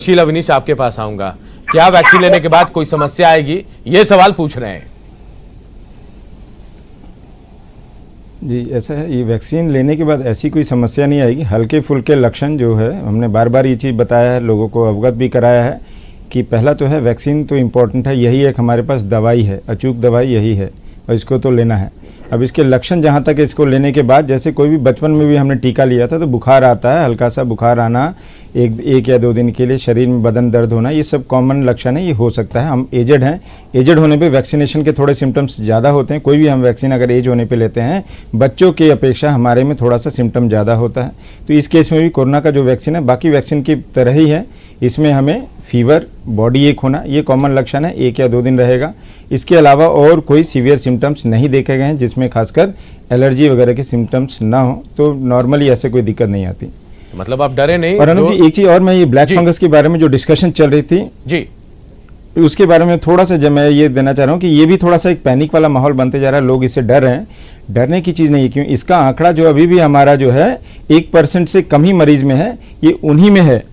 शीला विनीश, आपके पास आऊंगा। क्या वैक्सीन लेने के बाद कोई समस्या आएगी, ये सवाल पूछ रहे हैं। जी, ऐसा है, ये वैक्सीन लेने के बाद ऐसी कोई समस्या नहीं आएगी। हल्के फुल्के लक्षण जो है, हमने बार बार ये चीज़ बताया है, लोगों को अवगत भी कराया है कि पहला तो है वैक्सीन तो इम्पॉर्टेंट है, यही एक हमारे पास दवाई है, अचूक दवाई यही है और इसको तो लेना है। अब इसके लक्षण जहाँ तक इसको लेने के बाद, जैसे कोई भी बचपन में भी हमने टीका लिया था तो बुखार आता है, हल्का सा बुखार आना, एक या दो दिन के लिए शरीर में बदन दर्द होना, ये सब कॉमन लक्षण है, ये हो सकता है। हम एजेड हैं, एजेड होने पे वैक्सीनेशन के थोड़े सिम्टम्स ज़्यादा होते हैं। कोई भी हम वैक्सीन अगर एज होने पे लेते हैं, बच्चों की अपेक्षा हमारे में थोड़ा सा सिम्टम ज़्यादा होता है। तो इस केस में भी कोरोना का जो वैक्सीन है बाकी वैक्सीन की तरह ही है, इसमें हमें फीवर, बॉडी एक होना, ये कॉमन लक्षण है, 1 या 2 दिन रहेगा। इसके अलावा और कोई सीवियर सिम्टम्स नहीं देखे गए हैं जिसमें खासकर एलर्जी वगैरह के सिम्टम्स ना हो, तो नॉर्मली ऐसे कोई दिक्कत नहीं आती। मतलब आप डरे नहीं। और एक चीज और, मैं ये ब्लैक फंगस के बारे में जो डिस्कशन चल रही थी जी, उसके बारे में थोड़ा सा जब मैं ये देना चाह रहा हूँ कि ये भी थोड़ा सा एक पैनिक वाला माहौल बनते जा रहा है, लोग इससे डर रहे हैं। डरने की चीज़ नहीं है, क्यों, इसका आंकड़ा जो अभी भी हमारा जो है 1% से कम ही मरीज में है, ये उन्हीं में है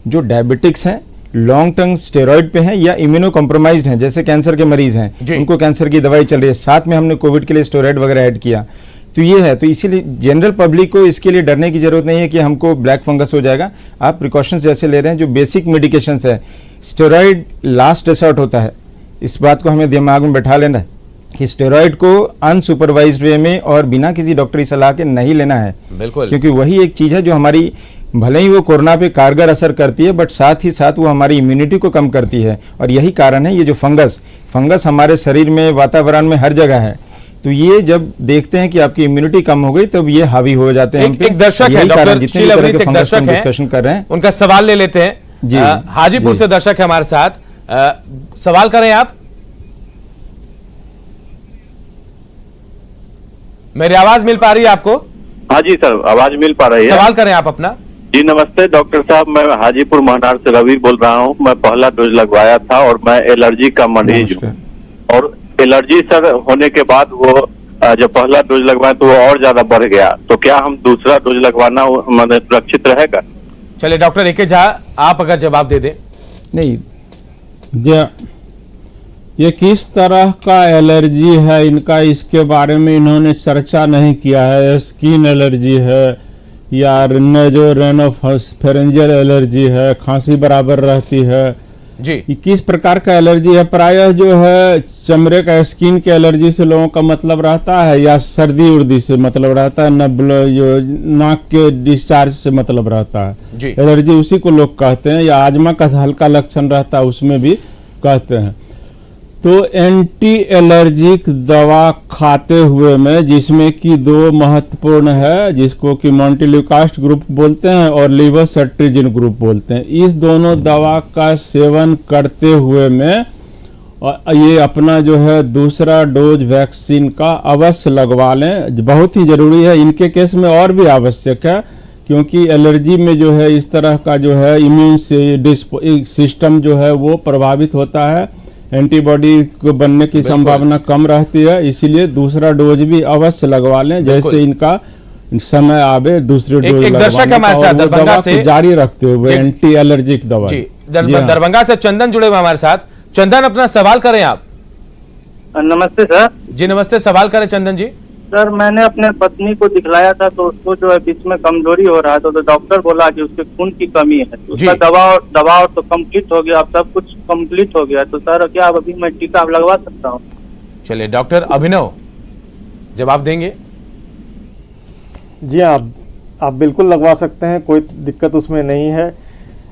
जो डायबिटिक्स हैं, लॉन्ग टर्म स्टेरॉइड पे हैं या इम्यूनो कॉम्प्रोमाइज्ड हैं, जैसे कैंसर के मरीज हैं, उनको कैंसर की दवाई चल रही है, साथ में हमने कोविड के लिए स्टेरॉइड वगैरह ऐड किया, तो ये है। तो इसीलिए जनरल पब्लिक को इसके लिए डरने की जरूरत नहीं है कि हमको ब्लैक फंगस हो जाएगा। आप प्रिकॉशंस जैसे ले रहे हैं, जो बेसिक मेडिकेशंस है, स्टेरॉइड लास्ट रिसोर्ट होता है, इस बात को हमें दिमाग में बैठा लेना है कि स्टेरॉइड को अनसुपरवाइज्ड वे में और बिना किसी डॉक्टरी सलाह के नहीं लेना है, बिल्कुल, क्योंकि वही एक चीज़ है जो हमारी, भले ही वो कोरोना पे कारगर असर करती है, बट साथ ही साथ वो हमारी इम्यूनिटी को कम करती है। और यही कारण है, ये जो फंगस हमारे शरीर में, वातावरण में हर जगह है, तो ये जब देखते हैं कि आपकी इम्यूनिटी कम हो गई तब ये हावी हो जाते हैं। एक दर्शक है, डॉक्टर शीला विनीश, एक दर्शक डिस्कशन कर रहे हैं, उनका सवाल ले लेते हैं जी। हाजीपुर से दर्शक है हमारे साथ, सवाल करें आप। मेरी आवाज मिल पा रही है आपको? हाँ जी सर, आवाज मिल पा रही है। सवाल करें आप अपना। जी नमस्ते डॉक्टर साहब, मैं हाजीपुर महनार से रवि बोल रहा हूँ। मैं पहला डोज लगवाया था और मैं एलर्जी का मरीज हूँ, और एलर्जी सर होने के बाद वो जब पहला डोज लगवाया तो वो और ज्यादा बढ़ गया, तो क्या हम दूसरा डोज लगवाना मतलब सुरक्षित रहेगा? चलिए डॉक्टर ए के झा, आप अगर जवाब दे दें। नहीं, ये किस तरह का एलर्जी है इनका, इसके बारे में इन्होंने चर्चा नहीं किया है। स्किन एलर्जी है या रेनोफेरेंजियल एलर्जी है, खांसी बराबर रहती है जी, किस प्रकार का एलर्जी है? प्रायः जो है चमड़े का, स्किन के एलर्जी से लोगों का मतलब रहता है, या सर्दी उर्दी से मतलब रहता है, जो नाक के डिस्चार्ज से मतलब रहता है एलर्जी, उसी को लोग कहते हैं। या आजमा का हल्का लक्षण रहता है, उसमें भी कहते हैं। तो एंटी एलर्जिक दवा खाते हुए में, जिसमें कि 2 महत्वपूर्ण है, जिसको कि मॉन्टेल्यूकास्ट ग्रुप बोलते हैं और लेवोसेट्रिजिन ग्रुप बोलते हैं, इस दोनों दवा का सेवन करते हुए में ये अपना जो है दूसरा डोज वैक्सीन का अवश्य लगवा लें, बहुत ही जरूरी है। इनके केस में और भी आवश्यक है, क्योंकि एलर्जी में जो है इस तरह का जो है इम्यून सिस्टम जो है वो प्रभावित होता है, एंटीबॉडी को बनने की संभावना कम रहती है, इसीलिए दूसरा डोज भी अवश्य लगवा लें, जैसे इनका समय आवे दूसरे डोज। एक दर्शक हमारे साथ दरभंगा से जारी रखते हुए एंटी एलर्जिक दवा। दरभंगा से चंदन जुड़े हुए हमारे साथ। चंदन, अपना सवाल करें आप। नमस्ते सर। जी नमस्ते, सवाल करें चंदन जी। सर, मैंने अपने पत्नी को दिखलाया था, तो उसको जो है बीच में कमजोरी हो रहा था, तो डॉक्टर बोला कि उसके खून की कमी है, उसका दवा तो कंप्लीट हो गया, अब सब कुछ कंप्लीट हो गया, तो सर क्या अब अभी मैं टीका लगवा सकता हूँ? चलिए डॉक्टर अभिनव जवाब देंगे। जी आप बिल्कुल लगवा सकते हैं, कोई दिक्कत उसमें नहीं है।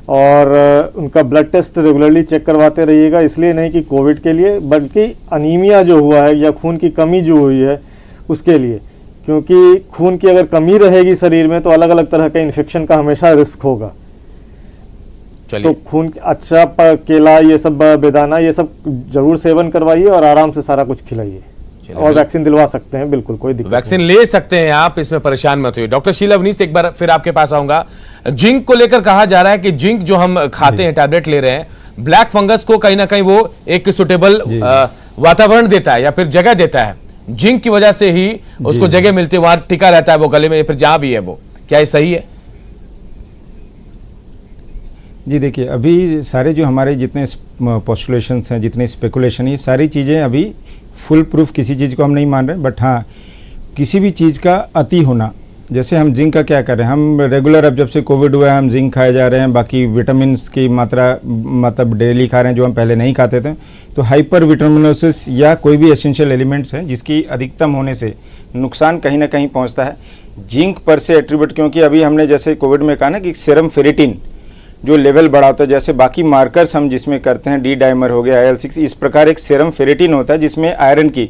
और उनका ब्लड टेस्ट रेगुलरली चेक करवाते रहिएगा, इसलिए नहीं कि कोविड के लिए, बल्कि अनीमिया जो हुआ है या खून की कमी जो हुई है उसके लिए, क्योंकि खून की अगर कमी रहेगी शरीर में तो अलग अलग तरह के इन्फेक्शन का हमेशा रिस्क होगा। तो खून अच्छा केला, ये सब बेदाना, ये सब जरूर सेवन करवाइए और आराम से सारा कुछ खिलाइए, और वैक्सीन दिलवा सकते हैं, बिल्कुल कोई दिक्कत वैक्सीन नहीं। ले सकते हैं आप, इसमें परेशान मत होइए। डॉक्टर शीला विनीश, एक बार फिर आपके पास आऊंगा। जिंक को लेकर कहा जा रहा है कि जिंक जो हम खाते हैं, टैबलेट ले रहे हैं, ब्लैक फंगस को कहीं ना कहीं वो एक सुटेबल वातावरण देता है या फिर जगह देता है, जिंक की वजह से ही उसको जगह मिलती है, वहां टिका रहता है वो गले में, फिर जहां भी है वो, क्या ये सही है? जी देखिए, अभी सारे जो हमारे जितने पोस्टुलेशंस हैं, जितने स्पेकुलेशन, ये सारी चीज़ें अभी फुल प्रूफ किसी चीज़ को हम नहीं मान रहे, बट हाँ किसी भी चीज़ का अति होना, जैसे हम जिंक का क्या कर रहे हैं, हम रेगुलर अब जब से कोविड हुआ है हम जिंक खाए जा रहे हैं, बाकी विटामिन की मात्रा मतलब डेली खा रहे हैं जो हम पहले नहीं खाते थे। तो हाइपर विटामिनोसिस या कोई भी एसेंशियल एलिमेंट्स हैं जिसकी अधिकतम होने से नुकसान कहीं ना कहीं पहुंचता है। जिंक पर से एट्रीब्यूट, क्योंकि अभी हमने जैसे कोविड में कहा ना कि सीरम फेरिटिन जो लेवल बढ़ा होता है, जैसे बाकी मार्कर्स हम जिसमें करते हैं, डी डाइमर हो गया, IL-6, इस प्रकार एक सीरम फेरिटिन होता है जिसमें आयरन की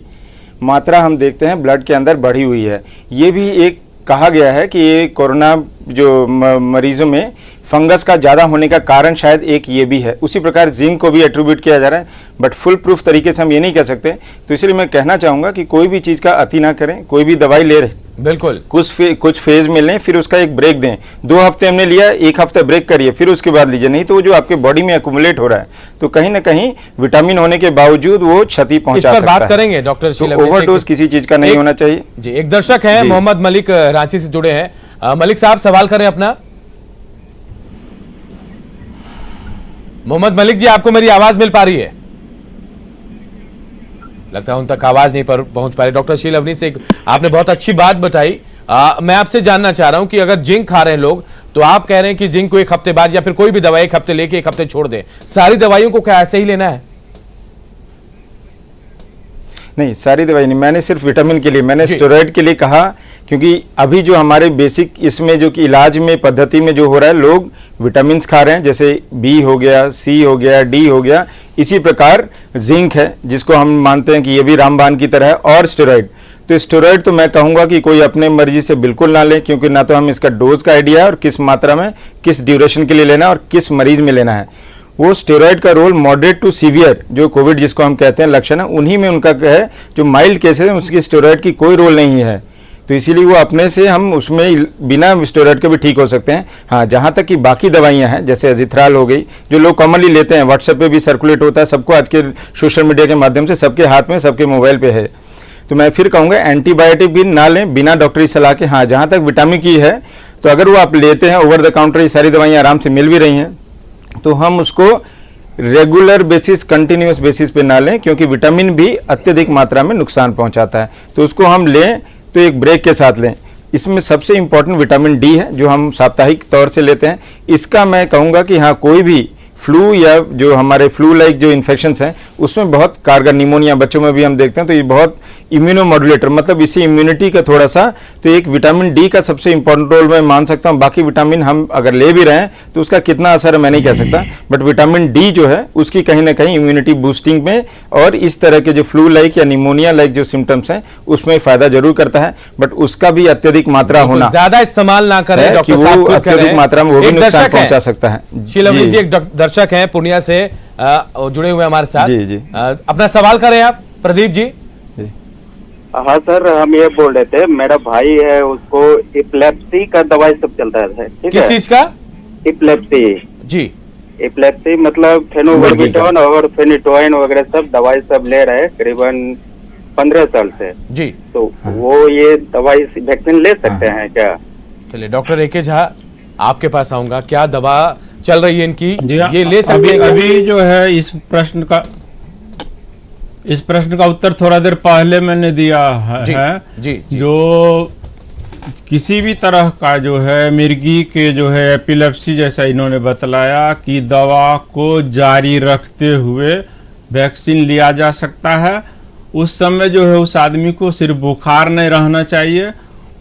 मात्रा हम देखते हैं ब्लड के अंदर बढ़ी हुई है। ये भी एक कहा गया है कि ये कोरोना जो मरीजों में फंगस का ज़्यादा होने का कारण शायद एक ये भी है। उसी प्रकार जिंक को भी एट्रीब्यूट किया जा रहा है, बट फुल प्रूफ तरीके से हम ये नहीं कह सकते। तो इसलिए मैं कहना चाहूँगा कि कोई भी चीज़ का अति ना करें, कोई भी दवाई ले रहे बिल्कुल कुछ फेज में लें, फिर उसका एक ब्रेक दें। 2 हफ्ते हमने लिया, 1 हफ्ते ब्रेक करिए, फिर उसके बाद लीजिए, नहीं तो वो जो आपके बॉडी में एक्युमुलेट हो रहा है तो कहीं ना कहीं विटामिन होने के बावजूद वो क्षति पहुंचा सकता है। बात करेंगे डॉक्टर शीला, ओवरडोज किसी चीज का नहीं होना चाहिए जी। एक दर्शक है मोहम्मद मलिक, रांची से जुड़े हैं। मलिक साहब सवाल करें अपना। मोहम्मद मलिक जी, आपको मेरी आवाज मिल पा रही है? लगता है उन तक आवाज नहीं पहुंच पा रही। डॉक्टर शीला अवनीश, एक आपने बहुत अच्छी बात बताई। मैं आपसे जानना चाह रहा हूं कि अगर जिंक खा रहे हैं लोग, तो आप कह रहे हैं कि जिंक को 1 हफ्ते बाद या फिर कोई भी दवाई 1 हफ्ते लेके 1 हफ्ते छोड़ दे, सारी दवाइयों को क्या ऐसे ही लेना है? नहीं, सारी दवाई नहीं, मैंने सिर्फ विटामिन के लिए, मैंने स्टेरॉइड के लिए कहा, क्योंकि अभी जो हमारे बेसिक इसमें जो कि इलाज में पद्धति में जो हो रहा है, लोग विटामिन खा रहे हैं, जैसे बी हो गया, सी हो गया, डी हो गया, इसी प्रकार जिंक है जिसको हम मानते हैं कि ये भी रामबाण की तरह है, और स्टेरॉइड। तो स्टेरॉइड तो मैं कहूँगा कि कोई अपने मर्जी से बिल्कुल ना ले, क्योंकि ना तो हम इसका डोज का आइडिया है और किस मात्रा में किस ड्यूरेशन के लिए लेना है और किस मरीज में लेना है। वो स्टेरॉइड का रोल मॉडरेट टू सीवियर, जो कोविड जिसको हम कहते हैं लक्षण है, उन्हीं में उनका है। जो माइल्ड केसेस है उसकी स्टेरॉइड की कोई रोल नहीं है, तो इसीलिए वो अपने से हम उसमें बिना स्टेरॉइड के भी ठीक हो सकते हैं। हाँ, जहाँ तक कि बाकी दवाइयाँ हैं जैसे एजिथ्राल हो गई, जो लोग कॉमनली लेते हैं, व्हाट्सएप पे भी सर्कुलेट होता है, सबको आज के सोशल मीडिया के माध्यम से सबके हाथ में, सबके मोबाइल पे है। तो मैं फिर कहूँगा एंटीबायोटिक भी ना लें बिना डॉक्टरी सलाह के। हाँ, जहाँ तक विटामिन की है तो अगर वो आप लेते हैं ओवर द काउंटर, ये सारी दवाइयाँ आराम से मिल भी रही हैं, तो हम उसको रेगुलर बेसिस, कंटिन्यूस बेसिस पे ना लें, क्योंकि विटामिन भी अत्यधिक मात्रा में नुकसान पहुंचाता है। तो उसको हम लें तो एक ब्रेक के साथ लें। इसमें सबसे इंपॉर्टेंट विटामिन डी है जो हम साप्ताहिक तौर से लेते हैं। इसका मैं कहूँगा कि हाँ, कोई भी फ्लू या जो हमारे फ्लू लाइक जो इन्फेक्शंस हैं उसमें बहुत कारगर, निमोनिया बच्चों में भी हम देखते हैं, तो ये बहुत इम्यूनोमॉड्यूलेटर, मतलब इससे इम्यूनिटी का थोड़ा सा, तो एक विटामिन डी का सबसे इंपॉर्टेंट रोल मैं मान सकता हूँ। बाकी विटामिन हम अगर ले भी रहे हैं तो उसका कितना असर है मैं नहीं कह सकता, बट विटामिन डी जो है उसकी कहीं ना कहीं इम्यूनिटी बूस्टिंग में और इस तरह के जो फ्लू लाइक या निमोनिया लाइक जो सिम्टम्स हैं उसमें फायदा जरूर करता है, बट उसका भी अत्यधिक मात्रा होना, ज्यादा इस्तेमाल ना करें, कि वो अत्यधिक मात्रा में वो भी नुकसान पहुंचा सकता है। शीला जी, एक दर्शक हैं पूर्णिया से जुड़े हुए हमारे साथ। जी जी, अपना सवाल करें आप प्रदीप जी। हाँ सर, हम ये बोल रहे थे, मेरा भाई है, उसको इपिलेप्सी का दवाई सब चलता है। किस चीज का? इपिलेप्सी जी। इपिलेप्सी मतलब फेनोबार्बिटॉन और फेनिटोइन वगैरह सब दवाई सब ले रहे हैं करीबन 15 साल से जी। तो वो ये दवाई वैक्सीन ले सकते हैं क्या? चलिए डॉक्टर एके झा, आपके पास आऊंगा। क्या दवा चल रही है इनकी, ये ले सकते हैं? अभी जो है इस प्रश्न का उत्तर थोड़ा देर पहले मैंने दिया है। जी। जो किसी भी तरह का जो है मिर्गी के जो है एपिलेप्सी, जैसा इन्होंने बतलाया कि दवा को जारी रखते हुए वैक्सीन लिया जा सकता है। उस समय जो है उस आदमी को सिर्फ बुखार नहीं रहना चाहिए,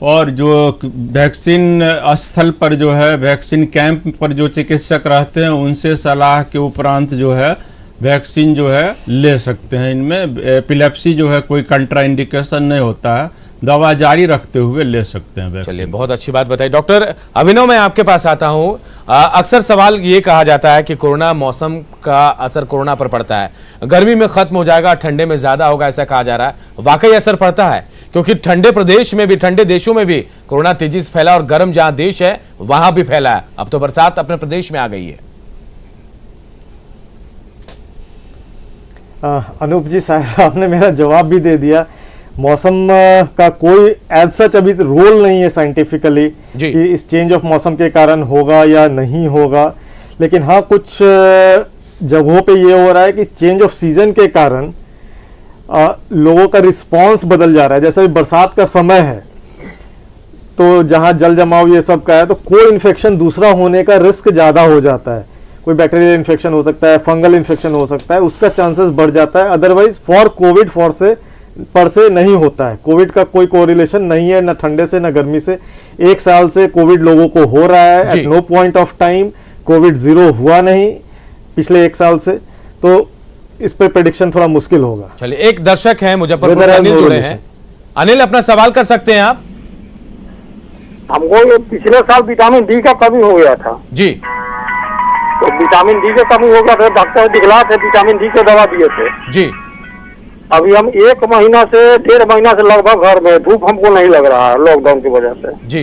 और जो वैक्सीन स्थल पर जो है वैक्सीन कैंप पर जो चिकित्सक रहते हैं उनसे सलाह के उपरांत जो है वैक्सीन जो है ले सकते हैं। इनमें एपिलेप्सी जो है कोई कंट्राइंडिकेशन नहीं होता है, दवा जारी रखते हुए ले सकते हैं वैक्सीन। चलिए, बहुत अच्छी बात बताई। डॉक्टर अभिनव, मैं आपके पास आता हूं। अक्सर सवाल ये कहा जाता है कि कोरोना मौसम का असर कोरोना पर पड़ता है, गर्मी में खत्म हो जाएगा, ठंडे में ज्यादा होगा, ऐसा कहा जा रहा है। वाकई असर पड़ता है, क्योंकि ठंडे प्रदेश में भी, ठंडे देशों में भी कोरोना तेजी से फैला और गर्म जहां देश है वहां भी फैला है। अब तो बरसात अपने प्रदेश में आ गई है। अनूप जी, शायद आपने मेरा जवाब भी दे दिया। मौसम का कोई एज सच अभी रोल नहीं है साइंटिफिकली कि इस चेंज ऑफ मौसम के कारण होगा या नहीं होगा, लेकिन हाँ कुछ जगहों पे ये हो रहा है कि चेंज ऑफ सीजन के कारण लोगों का रिस्पांस बदल जा रहा है। जैसे बरसात का समय है तो जहां जल जमाव ये सब का है तो कोई इन्फेक्शन दूसरा होने का रिस्क ज़्यादा हो जाता है। कोई बैक्टीरियल इन्फेक्शन हो सकता है, फंगल इन्फेक्शन हो सकता है, उसका चांसेस बढ़ जाता है। अदरवाइज फॉर कोविड पर से नहीं होता है। कोविड का कोई कोरिलेशन नहीं है, ना ठंडे से ना गर्मी से। 1 साल से कोविड लोगों को हो रहा है। At no point of time COVID 0 हुआ नहीं पिछले 1 साल से, तो इस पे प्रेडिक्शन थोड़ा मुश्किल होगा। चलिए, एक दर्शक हैं मुजफ्फरपुर से, अनिल जुड़े हैं। अनिल, अपना सवाल कर सकते हैं आप। हमको ये पिछले साल विटामिन डी का कमी हो गया था जी, तो विटामिन डी का कमी हो गया था, डॉक्टर दिखला थे, विटामिन डी के दवा दिए थे जी। अभी हम 1 महीना से 1.5 महीना से लगभग घर में, धूप हमको नहीं लग रहा है लॉकडाउन की वजह से जी।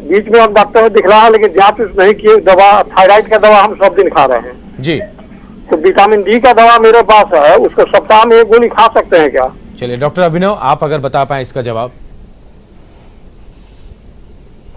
बीच में हम डॉक्टर से दिखला है, लेकिन जांच नहीं किए। दवा थायराइड का दवा हम सब दिन खा रहे हैं जी। तो विटामिन डी का दवा मेरे पास है, उसको सप्ताह में 1 गोली खा सकते हैं क्या? चलिए डॉक्टर अभिनव, आप अगर बता पाए इसका जवाब।